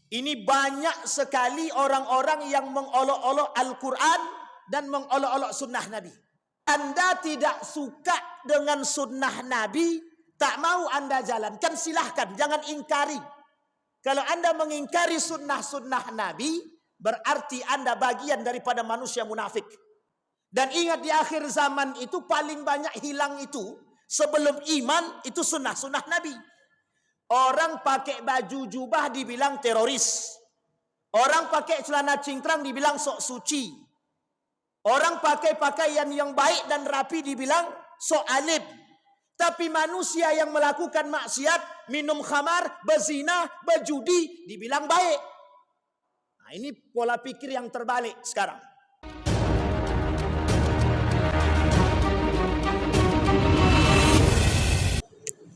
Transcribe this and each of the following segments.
Ini banyak sekali orang-orang yang mengolok-olok Al-Quran dan mengolok-olok sunnah Nabi. Anda tidak suka dengan sunnah Nabi, tak mau Anda jalankan, silahkan, jangan ingkari. Kalau Anda mengingkari sunnah-sunnah Nabi, berarti Anda bagian daripada manusia munafik. Dan ingat, di akhir zaman itu paling banyak hilang itu, sebelum iman, itu sunnah-sunnah Nabi. Orang pakai baju jubah dibilang teroris. Orang pakai celana cingkrang dibilang sok suci. Orang pakai pakaian yang baik dan rapi dibilang sok alim. Tapi manusia yang melakukan maksiat, minum khamar, berzina, berjudi, dibilang baik. Nah, ini pola pikir yang terbalik sekarang.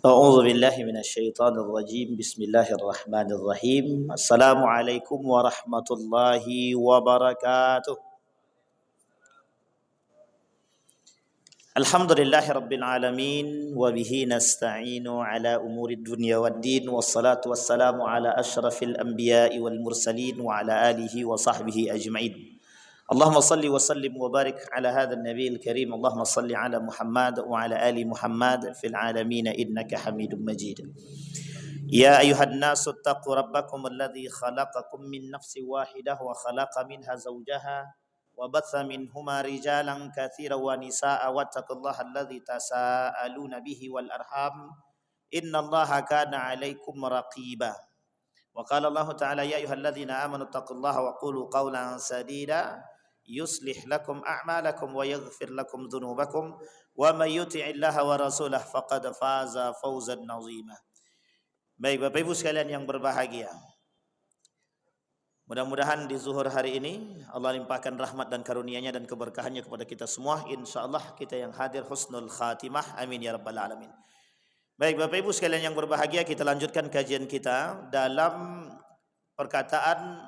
A'udzu billahi minasyaitonir rajim. Bismillahirrahmanirrahim. Assalamualaikum warahmatullahi wabarakatuh. Alhamdulillahi rabbil alamin wa bihi nasta'inu ala umurid dunya waddin, wassalatu wassalamu ala asyrafil anbiya'i wal mursalin wa ala alihi wa sahbihi ajma'in. Allahumma salli wa sallim wa barik ala hadzal nabiyil karim. Allahumma salli ala Muhammad wa ala ali Muhammad fil alamin innaka Hamidum Majid. Ya ayuhan nasu taqu rabbakum alladzi khalaqakum min nafsin wahidah wa khalaqa minha zawjaha wa batha minhuma rijalan katsiran wa nisaa'a wattaqullaha alladzi tasaaluna bihi wal arham innallaha kana 'alaikum raqiba. Wa qala Allah ta'ala ya ayyuhalladzina amanu taqullaha wa qulu qawlan sadida yuslih lakum a'malakum wa yaghfir lakum dhunubakum wa may yuti'illaha wa rasulahu faqad faza fawzan 'azima. Baik Bapak Ibu sekalian yang berbahagia, mudah-mudahan di zuhur hari ini Allah limpahkan rahmat dan karunia-Nya dan keberkahannya kepada kita semua. Insyaallah kita yang hadir husnul khatimah, amin ya rabbal alamin. Baik Bapak Ibu sekalian yang berbahagia, kita lanjutkan kajian kita dalam perkataan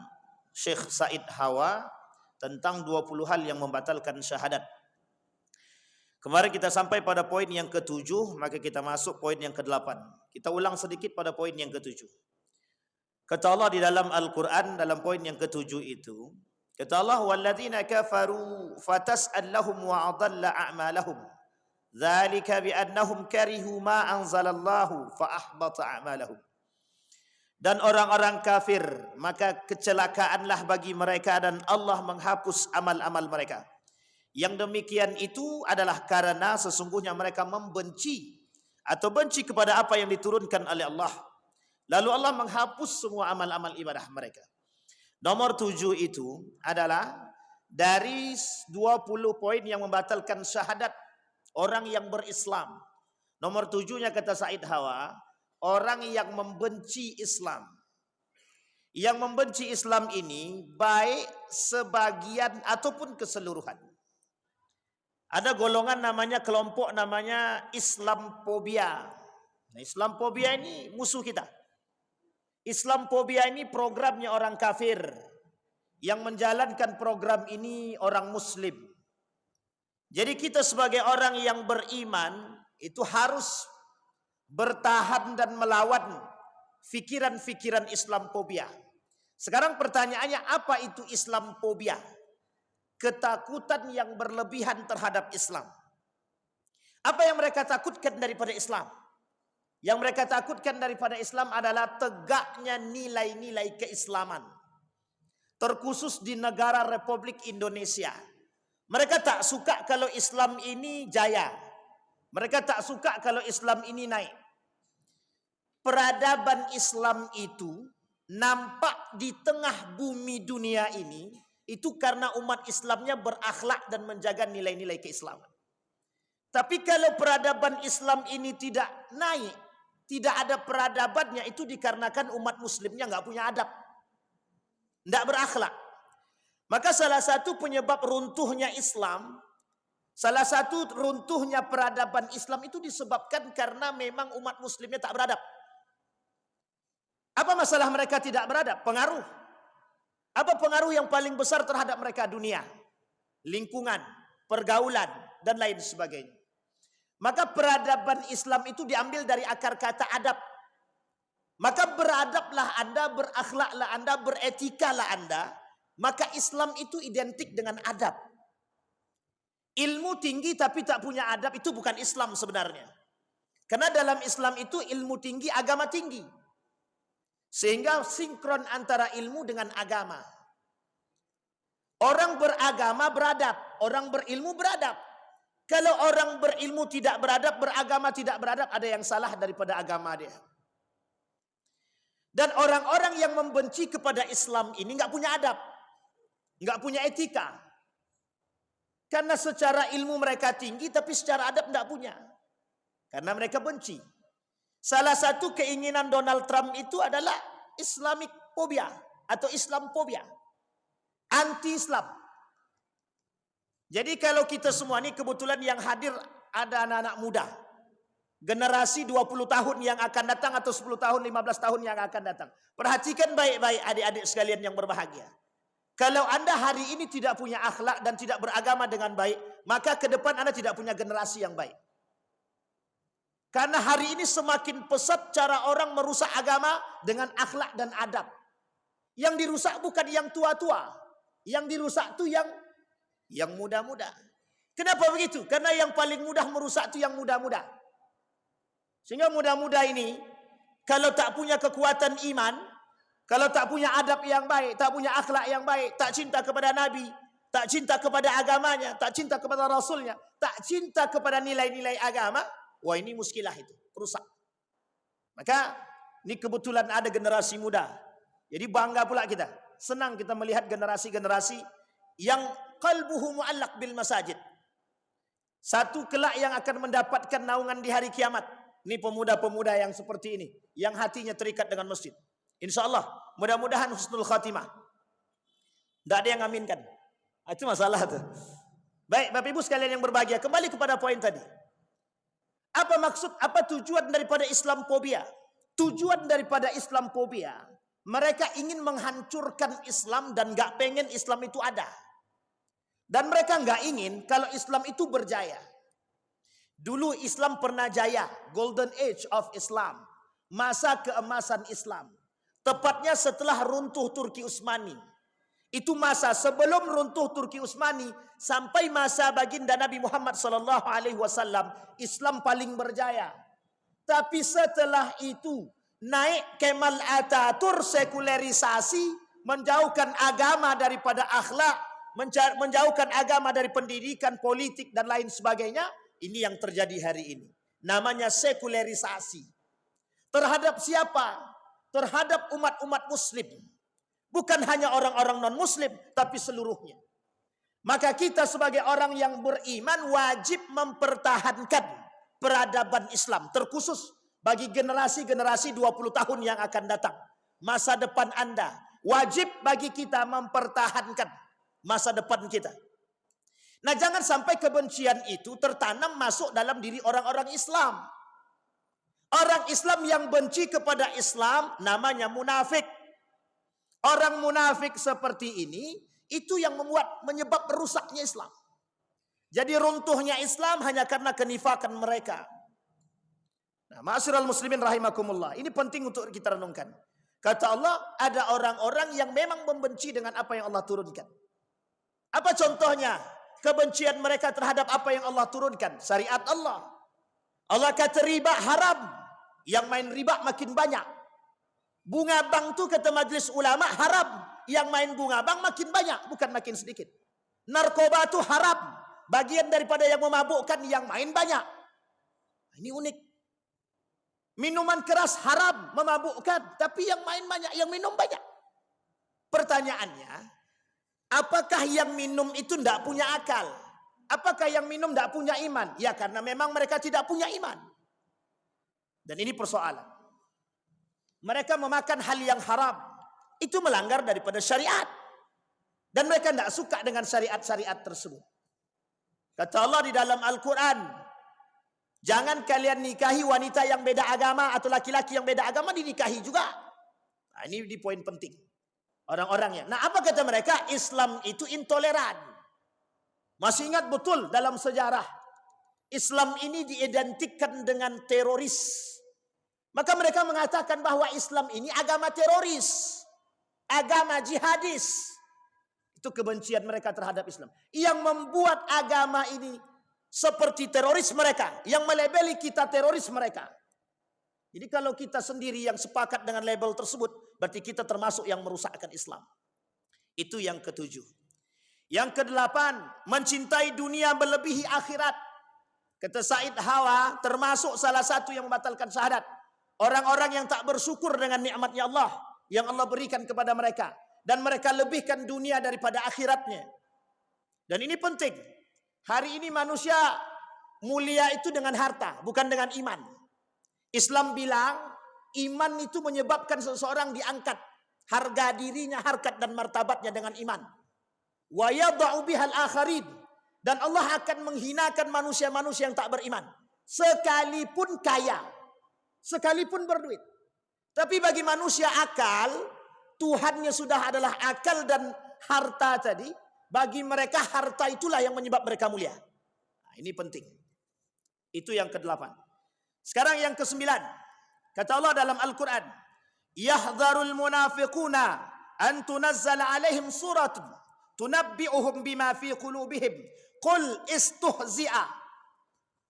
Syekh Said Hawa tentang 20 hal yang membatalkan syahadat. Kemarin kita sampai pada poin yang ke-7, maka kita masuk poin yang ke-8. Kita ulang sedikit pada poin yang ke-7. Kata Allah di dalam Al-Quran, dalam poin yang ke-7 itu, kata Allah, وَالَّذِينَ كَفَرُوا فَتَسْأَلْ لَهُمْ وَأَضَلَّ أَعْمَالَهُمْ ذَلِكَ بِأَنَّهُمْ كَرِهُوا مَا أَنزَلَ اللَّهُ فَأَحْبَطَ أَعْمَالَهُمْ. Dan orang-orang kafir, maka kecelakaanlah bagi mereka dan Allah menghapus amal-amal mereka. Yang demikian itu adalah karena sesungguhnya mereka membenci atau benci kepada apa yang diturunkan oleh Allah. Lalu Allah menghapus semua amal-amal ibadah mereka. Nomor 7 itu adalah dari 20 poin yang membatalkan syahadat orang yang berislam. Nomor 7-nya kata Said Hawa, orang yang membenci Islam. Yang membenci Islam ini baik sebagian ataupun keseluruhan. Ada golongan namanya, kelompok namanya Islamophobia. Nah, Islamophobia ini musuh kita. Islamophobia ini programnya orang kafir. Yang menjalankan program ini orang muslim. Jadi kita sebagai orang yang beriman itu harus bertahan dan melawan fikiran-fikiran Islamophobia. Sekarang pertanyaannya, apa itu Islamophobia? Ketakutan yang berlebihan terhadap Islam. Apa yang mereka takutkan daripada Islam? Yang mereka takutkan daripada Islam adalah tegaknya nilai-nilai keislaman. Terkhusus di negara Republik Indonesia. Mereka tak suka kalau Islam ini jaya. Mereka tak suka kalau Islam ini naik. Peradaban Islam itu nampak di tengah bumi dunia ini, itu karena umat Islamnya berakhlak dan menjaga nilai-nilai keislaman. Tapi kalau peradaban Islam ini tidak naik, tidak ada peradabannya, itu dikarenakan umat muslimnya nggak punya adab. Nggak berakhlak. Maka salah satu penyebab runtuhnya Islam, salah satu runtuhnya peradaban Islam itu disebabkan karena memang umat muslimnya tak beradab. Apa masalah mereka tidak beradab? Pengaruh. Apa pengaruh yang paling besar terhadap mereka? Dunia, lingkungan, pergaulan, dan lain sebagainya. Maka peradaban Islam itu diambil dari akar kata adab. maka beradablah Anda, berakhlaklah Anda, beretikalah Anda. Maka Islam itu identik dengan adab. Ilmu tinggi tapi tak punya adab itu bukan Islam sebenarnya. Karena dalam Islam itu ilmu tinggi, agama tinggi. Sehingga sinkron antara ilmu dengan agama. Orang beragama beradab, orang berilmu beradab. Kalau orang berilmu tidak beradab, beragama tidak beradab, ada yang salah daripada agama dia. Dan orang-orang yang membenci kepada Islam ini nggak punya adab, nggak punya etika. Karena secara ilmu mereka tinggi, tapi secara adab tidak punya. Karena mereka benci. Salah satu keinginan Donald Trump itu adalah Islamic phobia atau Islamophobia. Anti-Islam. Jadi kalau kita semua ini kebetulan yang hadir ada anak-anak muda. Generasi 20 tahun yang akan datang atau 10 tahun, 15 tahun yang akan datang. Perhatikan baik-baik adik-adik sekalian yang berbahagia. Kalau Anda hari ini tidak punya akhlak dan tidak beragama dengan baik, maka ke depan Anda tidak punya generasi yang baik. Karena hari ini semakin pesat cara orang merusak agama dengan akhlak dan adab. Yang dirusak bukan yang tua-tua. Yang dirusak itu yang muda-muda. Kenapa begitu? Karena yang paling mudah merusak itu yang muda-muda. Sehingga muda-muda ini, kalau tak punya kekuatan iman, kalau tak punya adab yang baik, tak punya akhlak yang baik, tak cinta kepada Nabi, tak cinta kepada agamanya, tak cinta kepada Rasulnya, tak cinta kepada nilai-nilai agama, wah ini muskilah itu, rusak. Maka ini kebetulan ada generasi muda. Jadi bangga pula kita. Senang kita melihat generasi-generasi yang qalbuhu mu'allaq bil masajid. Satu kelak yang akan mendapatkan naungan di hari kiamat. Ini pemuda-pemuda yang seperti ini, yang hatinya terikat dengan masjid. InsyaAllah, mudah-mudahan husnul khatimah. Tidak ada yang aminkan. Itu masalah tuh. Baik, Bapak Ibu sekalian yang berbahagia, kembali kepada poin tadi. Apa maksud, apa tujuan daripada Islamophobia? Tujuan daripada Islamophobia, mereka ingin menghancurkan Islam dan gak pengen Islam itu ada. Dan mereka gak ingin kalau Islam itu berjaya. Dulu Islam pernah jaya, Golden Age of Islam, masa keemasan Islam. Tepatnya setelah runtuh Turki Utsmani. Itu masa sebelum runtuh Turki Utsmani sampai masa baginda Nabi Muhammad SAW, Islam paling berjaya. Tapi setelah itu naik Kemal Atatürk, sekulerisasi, menjauhkan agama daripada akhlak, menjauhkan agama dari pendidikan, politik dan lain sebagainya. Ini yang terjadi hari ini. Namanya sekulerisasi. Terhadap siapa? Terhadap umat-umat muslim. Bukan hanya orang-orang non-muslim, tapi seluruhnya. Maka kita sebagai orang yang beriman wajib mempertahankan peradaban Islam. Terkhusus bagi generasi-generasi 20 tahun yang akan datang. Masa depan Anda. Wajib bagi kita mempertahankan masa depan kita. Nah, jangan sampai kebencian itu tertanam masuk dalam diri orang-orang Islam. Orang Islam yang benci kepada Islam namanya munafik. Orang munafik seperti ini, itu yang menyebab rusaknya Islam. Jadi runtuhnya Islam hanya karena kenifakan mereka. Nah, ma'asyiral muslimin rahimakumullah. Ini penting untuk kita renungkan. Kata Allah, ada orang-orang yang memang membenci dengan apa yang Allah turunkan. Apa contohnya? Kebencian mereka terhadap apa yang Allah turunkan. Syariat Allah. Allah kata riba haram. Yang main riba makin banyak. Bunga bank tu kata majlis ulama haram. Yang main bunga bank makin banyak, bukan makin sedikit. Narkoba tu haram. Bagian daripada yang memabukkan, yang main banyak. Ini unik. Minuman keras haram, memabukkan. Tapi yang main banyak, yang minum banyak. Pertanyaannya, apakah yang minum itu tidak punya akal? Apakah yang minum tidak punya iman? Ya karena memang mereka tidak punya iman. Dan ini persoalan. Mereka memakan hal yang haram. Itu melanggar daripada syariat. Dan mereka tidak suka dengan syariat-syariat tersebut. Kata Allah di dalam Al-Quran, jangan kalian nikahi wanita yang beda agama atau laki-laki yang beda agama dinikahi juga. Nah, ini di poin penting. Orang-orangnya. Nah, apa kata mereka? Islam itu intoleran. Masih ingat betul dalam sejarah. Islam ini diidentikan dengan teroris. Maka mereka mengatakan bahwa Islam ini agama teroris, agama jihadis. Itu kebencian mereka terhadap Islam. Yang membuat agama ini seperti teroris mereka, yang melabeli kita teroris mereka. Jadi kalau kita sendiri yang sepakat dengan label tersebut, berarti kita termasuk yang merusakkan Islam. Itu yang ketujuh. Yang kedelapan, mencintai dunia melebihi akhirat. Kata Said Hawa, termasuk salah satu yang membatalkan syahadat. Orang-orang yang tak bersyukur dengan nikmatnya Allah yang Allah berikan kepada mereka. Dan mereka lebihkan dunia daripada akhiratnya. Dan ini penting. Hari ini manusia mulia itu dengan harta, bukan dengan iman. Islam bilang iman itu menyebabkan seseorang diangkat. Harga dirinya, harkat dan martabatnya dengan iman. Wa yada'u bihal akharin. Dan Allah akan menghinakan manusia-manusia yang tak beriman. Sekalipun kaya. Sekalipun berduit. Tapi bagi manusia akal, Tuhannya sudah adalah akal dan harta tadi. Bagi mereka harta itulah yang menyebab mereka mulia. Nah, ini penting. Itu yang ke-8. Sekarang yang ke-9. Kata Allah dalam Al-Quran. Yahdharul munafiquna an tunazzala alaihim suratun tunabbi'uhum bima fi qulubihim. Qul istuhzi'a.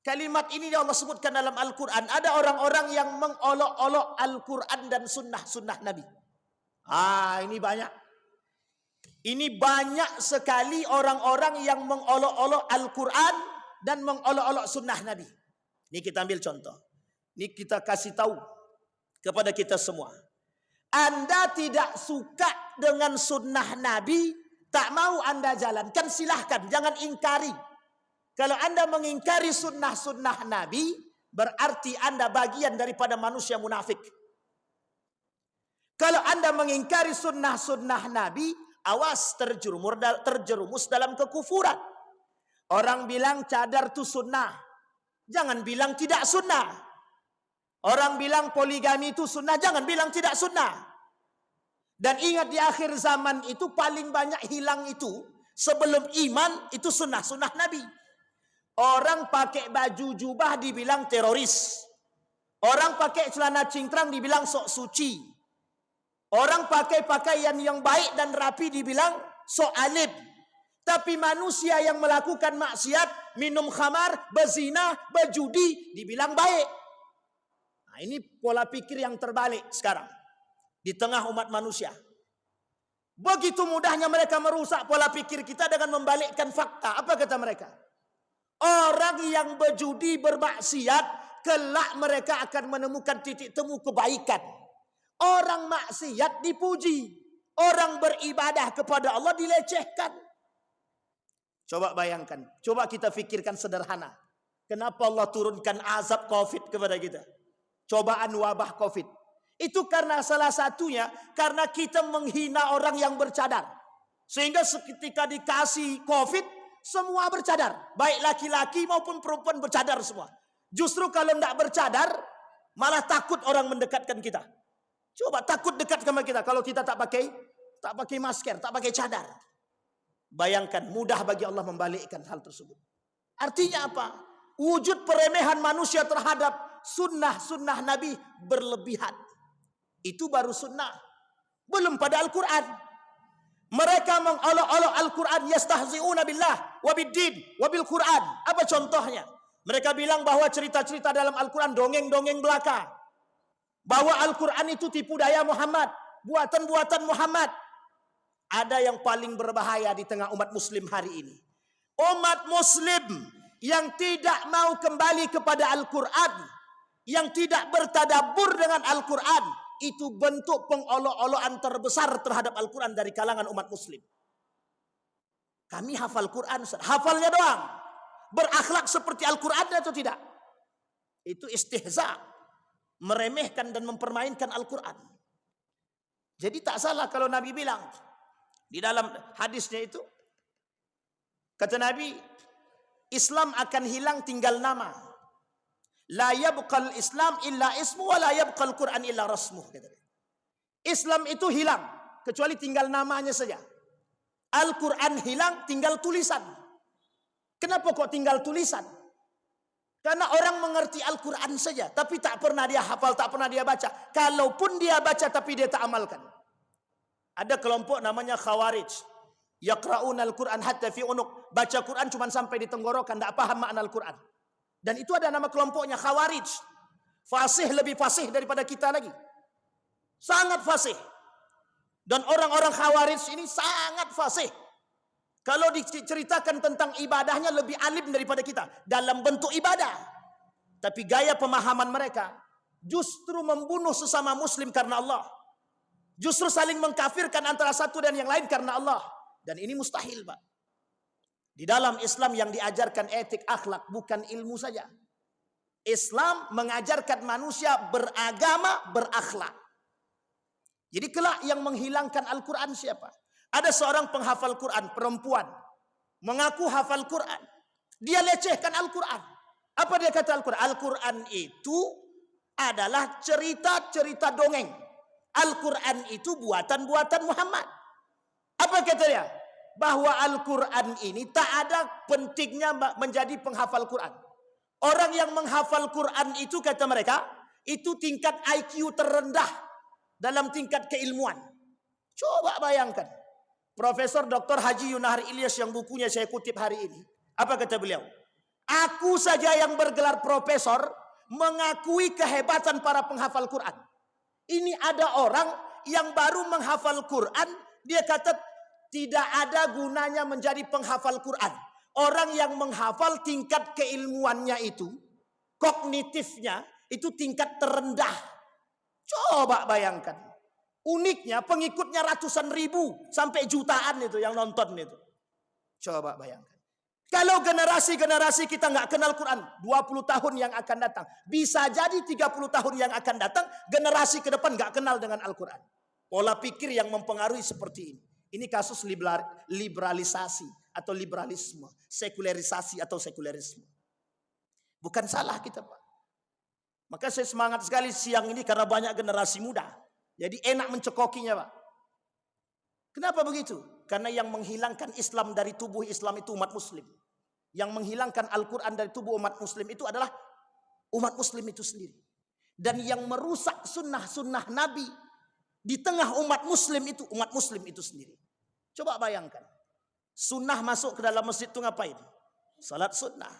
Kalimat ini Allah sebutkan dalam Al-Quran. Ada orang-orang yang mengolok-olok Al-Quran dan sunnah-sunnah Nabi. Ini banyak. Ini banyak sekali orang-orang yang mengolok-olok Al-Quran dan mengolok-olok sunnah Nabi. Ini kita ambil contoh. Ini kita kasih tahu kepada kita semua. Anda tidak suka dengan sunnah Nabi, tak mau Anda jalankan, silahkan, jangan ingkari. Kalau Anda mengingkari sunnah-sunnah Nabi, berarti Anda bagian daripada manusia munafik. Kalau Anda mengingkari sunnah-sunnah Nabi, awas terjerumus dalam kekufuran. Orang bilang cadar itu sunnah. Jangan bilang tidak sunnah. Orang bilang poligami itu sunnah. Jangan bilang tidak sunnah. Dan ingat di akhir zaman itu paling banyak hilang itu. Sebelum iman itu sunnah-sunnah Nabi. Orang pakai baju jubah dibilang teroris. Orang pakai celana cingkrang dibilang sok suci. Orang pakai pakaian yang baik dan rapi dibilang sok alim. Tapi manusia yang melakukan maksiat, minum khamar, berzina, berjudi, dibilang baik. Nah, ini pola pikir yang terbalik sekarang. Di tengah umat manusia. Begitu mudahnya mereka merusak pola pikir kita dengan membalikkan fakta. Apa kata mereka? Orang yang berjudi, bermaksiat, kelak mereka akan menemukan titik temu kebaikan. Orang maksiat dipuji. Orang beribadah kepada Allah dilecehkan. Coba bayangkan. Coba kita fikirkan sederhana. Kenapa Allah turunkan azab COVID kepada kita? Cobaan wabah COVID. Itu karena salah satunya. Karena kita menghina orang yang bercadar. Sehingga seketika dikasih COVID. Semua bercadar. Baik laki-laki maupun perempuan bercadar semua. Justru kalau tidak bercadar. Malah takut orang mendekatkan kita. Coba takut dekat sama kita kalau kita tak pakai masker, tak pakai cadar. Bayangkan mudah bagi Allah membalikkan hal tersebut. Artinya apa? Wujud peremehan manusia terhadap sunnah Nabi berlebihan. Itu baru sunnah. Belum pada Al-Quran. Mereka mengolok-olok Al-Quran. Yastahzi'una billah wabiddin wabil Quran. Apa contohnya? Mereka bilang bahwa cerita-cerita dalam Al-Quran dongeng-dongeng belaka. Bahwa Al-Quran itu tipu daya Muhammad. Buatan-buatan Muhammad. Ada yang paling berbahaya di tengah umat muslim hari ini. Umat muslim yang tidak mau kembali kepada Al-Quran. Yang tidak bertadabbur dengan Al-Quran. Itu bentuk pengolok-olokan terbesar terhadap Al-Quran dari kalangan umat muslim. Kami hafal Quran. Hafalnya doang. Berakhlak seperti Al-Quran atau tidak? Itu istihza. Meremehkan dan mempermainkan Al-Quran. Jadi tak salah kalau Nabi bilang. Di dalam hadisnya itu. Kata Nabi. Islam akan hilang tinggal nama. La yabqal Islam illa ismu wa la yabqal Quran illa rasmuh. Islam itu hilang. Kecuali tinggal namanya saja. Al-Quran hilang tinggal tulisan. Kenapa kok tinggal tulisan? Karena orang mengerti Al-Quran saja, tapi tak pernah dia hafal, tak pernah dia baca. Kalaupun dia baca, tapi dia tak amalkan. Ada kelompok namanya Khawarij. Yaqra'un Al-Quran hatta fi unuq. Baca Quran cuma sampai di tenggorokan, tak paham makna Al-Quran. Dan itu ada nama kelompoknya Khawarij. Fasih, lebih fasih daripada kita lagi. Sangat fasih. Dan orang-orang Khawarij ini sangat fasih. Kalau diceritakan tentang ibadahnya lebih alim daripada kita dalam bentuk ibadah. Tapi gaya pemahaman mereka justru membunuh sesama muslim karena Allah. Justru saling mengkafirkan antara satu dan yang lain karena Allah. Dan ini mustahil, Pak. Di dalam Islam yang diajarkan etik akhlak, bukan ilmu saja. Islam mengajarkan manusia beragama, berakhlak. Jadi kelak yang menghilangkan Al-Quran siapa? Ada seorang penghafal Quran, perempuan. Mengaku hafal Quran. Dia lecehkan Al-Quran. Apa dia kata Al-Quran? Al-Quran itu adalah cerita-cerita dongeng. Al-Quran itu buatan-buatan Muhammad. Apa kata dia? Bahwa Al-Quran ini tak ada pentingnya menjadi penghafal Quran. Orang yang menghafal Quran itu kata mereka, itu tingkat IQ terendah dalam tingkat keilmuan. Coba bayangkan. Profesor Dr. Haji Yunahar Ilyas yang bukunya saya kutip hari ini. Apa kata beliau? Aku saja yang bergelar profesor mengakui kehebatan para penghafal Quran. Ini ada orang yang baru menghafal Quran, dia kata tidak ada gunanya menjadi penghafal Quran. Orang yang menghafal tingkat keilmuannya itu, kognitifnya itu tingkat terendah. Coba bayangkan. Uniknya pengikutnya ratusan ribu sampai jutaan itu yang nonton itu. Coba bayangkan. Kalau generasi-generasi kita nggak kenal Quran 20 tahun yang akan datang, bisa jadi 30 tahun yang akan datang generasi ke depan nggak kenal dengan Al-Quran. Pola pikir yang mempengaruhi seperti ini. Ini kasus liberalisasi atau liberalisme, sekularisasi atau sekularisme. Bukan salah kita, Pak. Maka saya semangat sekali siang ini karena banyak generasi muda. Jadi enak mencekokinya, Pak. Kenapa begitu? Karena yang menghilangkan Islam dari tubuh Islam itu umat muslim. Yang menghilangkan Al-Quran dari tubuh umat muslim itu adalah umat muslim itu sendiri. Dan yang merusak sunnah-sunnah Nabi di tengah umat muslim itu sendiri. Coba bayangkan. Sunnah masuk ke dalam masjid itu ngapain? Salat sunnah.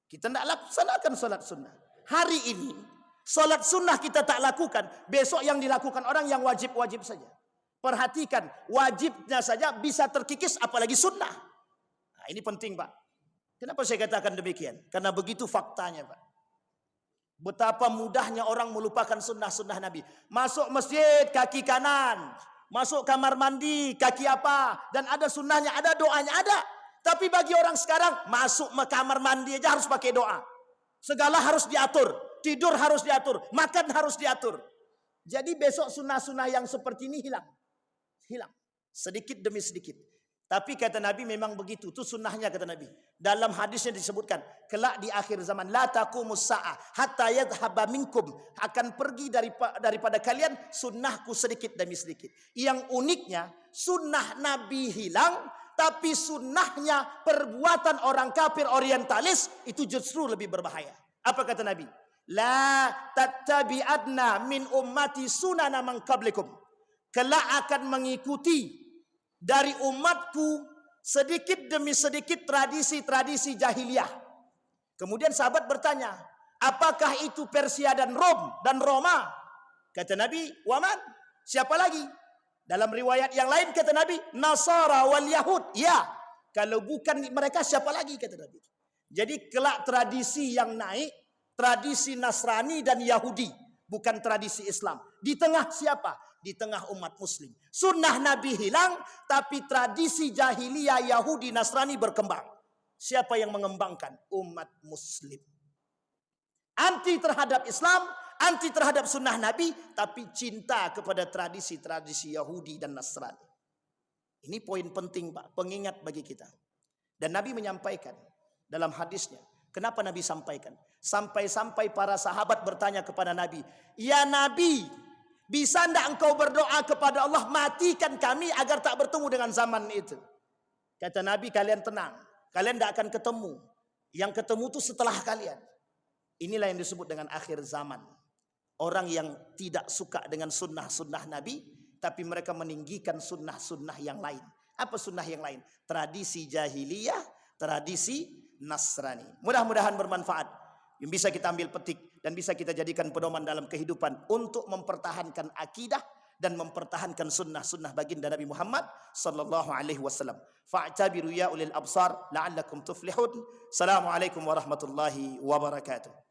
Kita tidak laksanakan salat sunnah. Hari ini salat sunnah kita tak lakukan. Besok yang dilakukan orang yang wajib-wajib saja. Perhatikan, wajibnya saja bisa terkikis apalagi sunnah. Nah, ini penting, Pak. Kenapa saya katakan demikian? Karena begitu faktanya, Pak. Betapa mudahnya orang melupakan sunnah-sunnah Nabi. Masuk masjid kaki kanan, masuk kamar mandi kaki apa, dan ada sunnahnya, ada doanya, ada. Tapi bagi orang sekarang masuk kamar mandi aja harus pakai doa. Segala harus diatur, tidur harus diatur, makan harus diatur. Jadi besok sunnah-sunnah yang seperti ini hilang. Hilang. Sedikit demi sedikit. Tapi kata Nabi memang begitu. Itu sunnahnya kata Nabi. Dalam hadisnya disebutkan. Kelak di akhir zaman. La taqumus sa'ah hatta yadhhaba minkum. Akan pergi daripada kalian sunnahku sedikit demi sedikit. Yang uniknya sunnah Nabi hilang. Tapi sunnahnya perbuatan orang kafir orientalis itu justru lebih berbahaya. Apa kata Nabi? La tattabi'adna min ummati sunana man qablikum. Kelak akan mengikuti dari umatku sedikit demi sedikit tradisi-tradisi jahiliyah. Kemudian sahabat bertanya, apakah itu Persia dan Roma? Kata Nabi, waman? Siapa lagi? Dalam riwayat yang lain kata Nabi, Nasara wal Yahud. Ya, kalau bukan mereka siapa lagi kata Nabi. Jadi kelak tradisi yang naik, tradisi Nasrani dan Yahudi. Bukan tradisi Islam. Di tengah siapa? Di tengah umat muslim. Sunnah Nabi hilang, tapi tradisi jahiliyah Yahudi Nasrani berkembang. Siapa yang mengembangkan? Umat muslim. Anti terhadap Islam, anti terhadap sunnah Nabi, tapi cinta kepada tradisi-tradisi Yahudi dan Nasrani. Ini poin penting, Pak, pengingat bagi kita. Dan Nabi menyampaikan dalam hadisnya. Kenapa Nabi sampaikan? Sampai-sampai para sahabat bertanya kepada Nabi, ya Nabi, bisa tidak engkau berdoa kepada Allah, matikan kami agar tak bertemu dengan zaman itu? Kata Nabi, kalian tenang, kalian tidak akan ketemu. Yang ketemu itu setelah kalian. Inilah yang disebut dengan akhir zaman. Orang yang tidak suka dengan sunnah-sunnah Nabi, tapi mereka meninggikan sunnah-sunnah yang lain. Apa sunnah yang lain? Tradisi jahiliyah, tradisi Nasrani. Mudah-mudahan bermanfaat, yang bisa kita ambil petik dan bisa kita jadikan pedoman dalam kehidupan untuk mempertahankan akidah dan mempertahankan sunnah-sunnah baginda Nabi Muhammad sallallahu alaihi wasallam. Fa'tabiru ya ulil absar la'allakum tuflihun. Assalamualaikum warahmatullahi wabarakatuh.